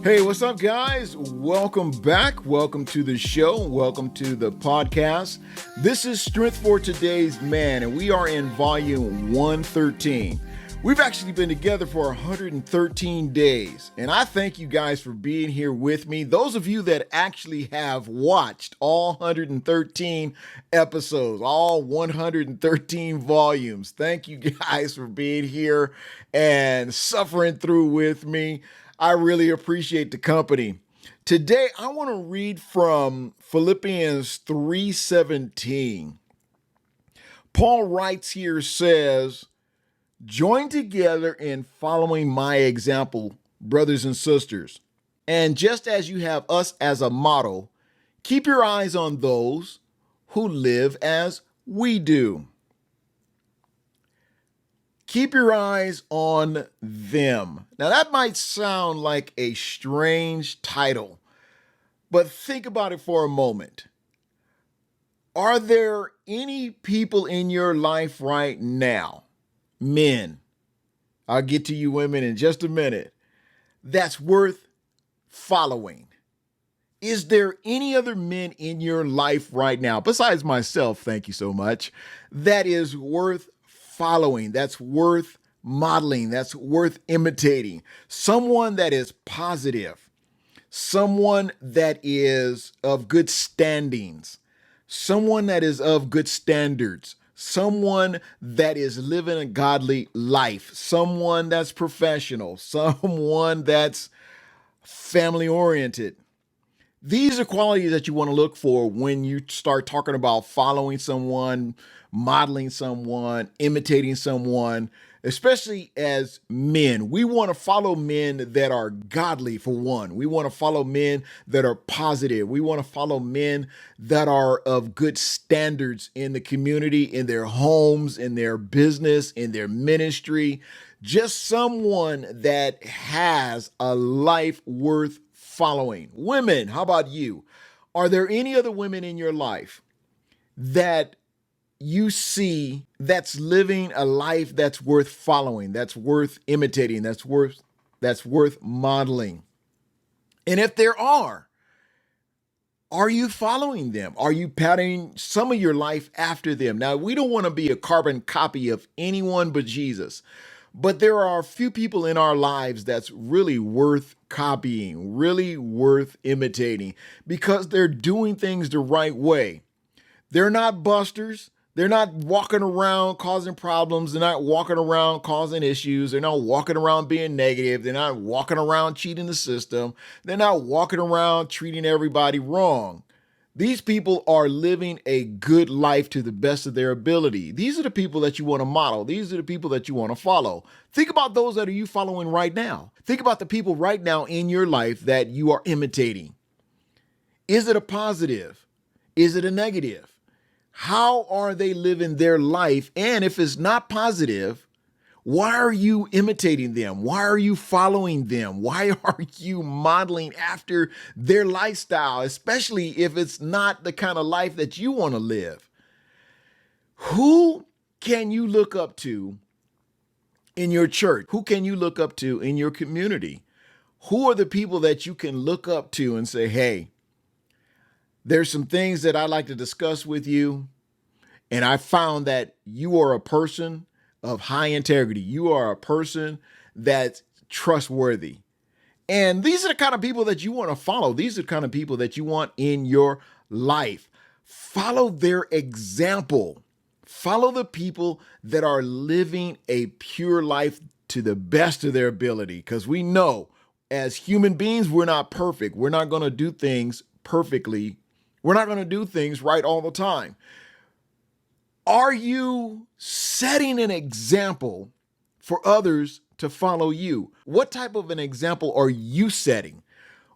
Hey, what's up, guys? Welcome back. Welcome to the show. Welcome to the podcast. This is Strength for Today's Man, and we are in volume 113. We've actually been together for 113 days, and I thank you guys for being here with me. Those of you that actually have watched all 113 episodes, all 113 volumes, thank you guys for being here and suffering through with me. I really appreciate the company. Today, I want to read from Philippians 3:17. Paul writes here, says, "Join together in following my example, brothers and sisters. And just as you have us as a model, keep your eyes on those who live as we do." Keep your eyes on them. Now, that might sound like a strange title, but think about it for a moment. Are there any people in your life right now, men, I'll get to you women in just a minute, that's worth following? Is there any other men in your life right now, besides myself, thank you so much, that is worth following, that's worth modeling, that's worth imitating? Someone that is positive, someone that is of good standings, someone that is of good standards, someone that is living a godly life, someone that's professional, someone that's family oriented. These are qualities that you want to look for when you start talking about following someone, modeling someone, imitating someone, especially as men. We want to follow men that are godly, for one. We want to follow men that are positive. We want to follow men that are of good standards in the community, in their homes, in their business, in their ministry. Just someone that has a life worth following. Women, how about you? Are there any other women in your life that you see that's living a life that's worth following, that's worth imitating, that's worth modeling? And if there are you following them? Are you patterning some of your life after them? Now, we don't want to be a carbon copy of anyone but Jesus. But there are a few people in our lives that's really worth copying, really worth imitating, because they're doing things the right way. They're not busters. They're not walking around causing problems. They're not walking around causing issues. They're not walking around being negative. They're not walking around cheating the system. They're not walking around treating everybody wrong. These people are living a good life to the best of their ability. These are the people that you want to model. These are the people that you want to follow. Think about those that are you following right now. Think about the people right now in your life that you are imitating. Is it a positive? Is it a negative? How are they living their life? And if it's not positive, why are you imitating them? Why are you following them? Why are you modeling after their lifestyle, especially if it's not the kind of life that you want to live? Who can you look up to in your church? Who can you look up to in your community? Who are the people that you can look up to and say, hey, there's some things that I'd like to discuss with you, and I found that you are a person of high integrity. You are a person that's trustworthy. And these are the kind of people that you want to follow. These are the kind of people that you want in your life. Follow their example. Follow the people that are living a pure life to the best of their ability. Because we know as human beings, we're not perfect. We're not going to do things perfectly. We're not going to do things right all the time. Are you setting an example for others to follow you? What type of an example are you setting?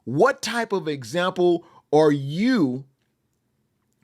What type of example are you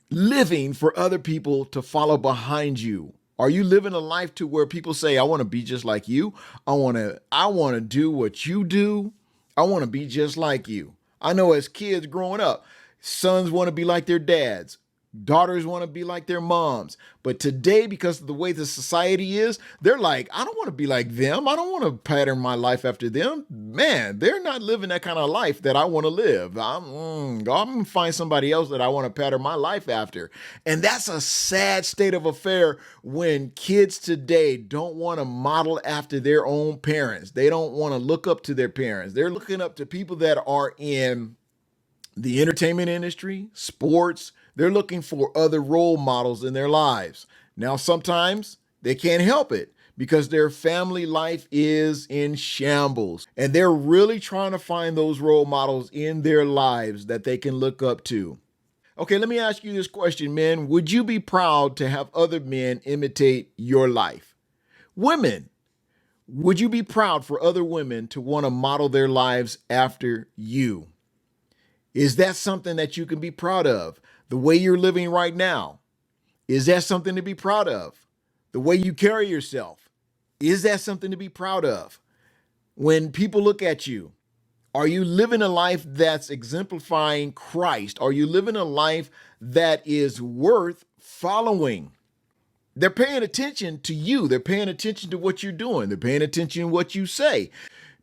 living for other people to follow behind you? Are you living a life to where people say, I want to be just like you. I want to do what you do. I want to be just like you. I know as kids growing up, sons want to be like their dads. Daughters want to be like their moms. But today, because of the way the society is, they're like, I don't want to be like them. I don't want to pattern my life after them. Man, they're not living that kind of life that I want to live. I'm going to find somebody else that I want to pattern my life after. And that's a sad state of affair when kids today don't want to model after their own parents. They don't want to look up to their parents. They're looking up to people that are in the entertainment industry, sports. They're looking for other role models in their lives. Now, sometimes they can't help it because their family life is in shambles, and they're really trying to find those role models in their lives that they can look up to. Okay, let me ask you this question, men. Would you be proud to have other men imitate your life? Women, would you be proud for other women to want to model their lives after you? Is that something that you can be proud of? The way you're living right now, is that something to be proud of? The way you carry yourself, is that something to be proud of? When people look at you, are you living a life that's exemplifying Christ? Are you living a life that is worth following? They're paying attention to you. They're paying attention to what you're doing. They're paying attention to what you say.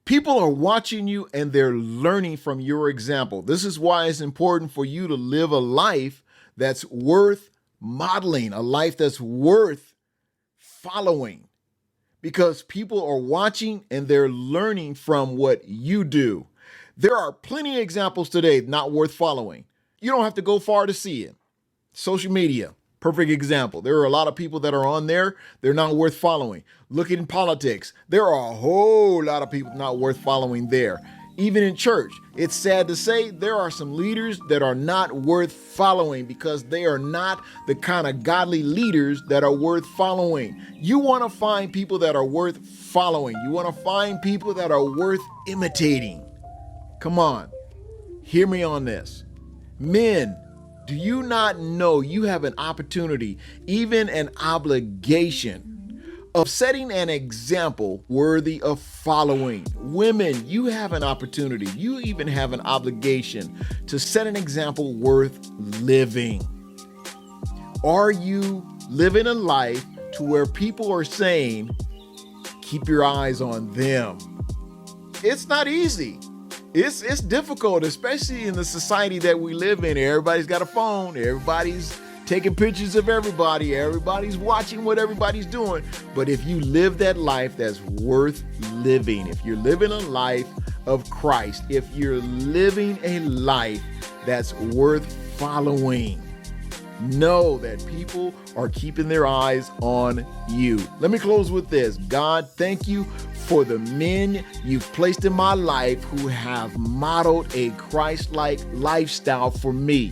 People are watching you and they're learning from your example. This is why it's important for you to live a life that's worth modeling, a life that's worth following, because people are watching and they're learning from what you do. There are plenty of examples today not worth following. You don't have to go far to see it. Social media. Perfect example. There are a lot of people that are on there. They're not worth following. Look in politics. There are a whole lot of people not worth following there. Even in church, it's sad to say there are some leaders that are not worth following because they are not the kind of godly leaders that are worth following. You want to find people that are worth following. You want to find people that are worth imitating. Come on, hear me on this. Men, do you not know you have an opportunity, even an obligation, of setting an example worthy of following? Women, you have an opportunity. You even have an obligation to set an example worth living. Are you living a life to where people are saying, keep your eyes on them? It's not easy. It's difficult, especially in the society that we live in. Everybody's got a phone. Everybody's taking pictures of everybody. Everybody's watching what everybody's doing. But if you live that life that's worth living, if you're living a life of Christ, if you're living a life that's worth following, know that people are keeping their eyes on you. Let me close with this. God, thank you for the men you've placed in my life who have modeled a Christ-like lifestyle for me.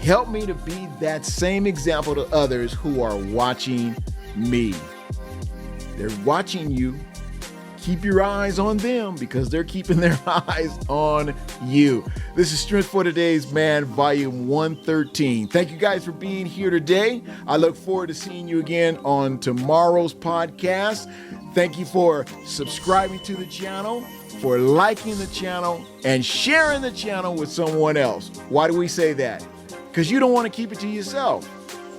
Help me to be that same example to others who are watching me. They're watching you. Keep your eyes on them because they're keeping their eyes on you. This is Strength for Today's Man, Volume 113. Thank you guys for being here today. I look forward to seeing you again on tomorrow's podcast. Thank you for subscribing to the channel, for liking the channel, and sharing the channel with someone else. Why do we say that? Because you don't want to keep it to yourself.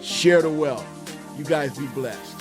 Share the wealth. You guys be blessed.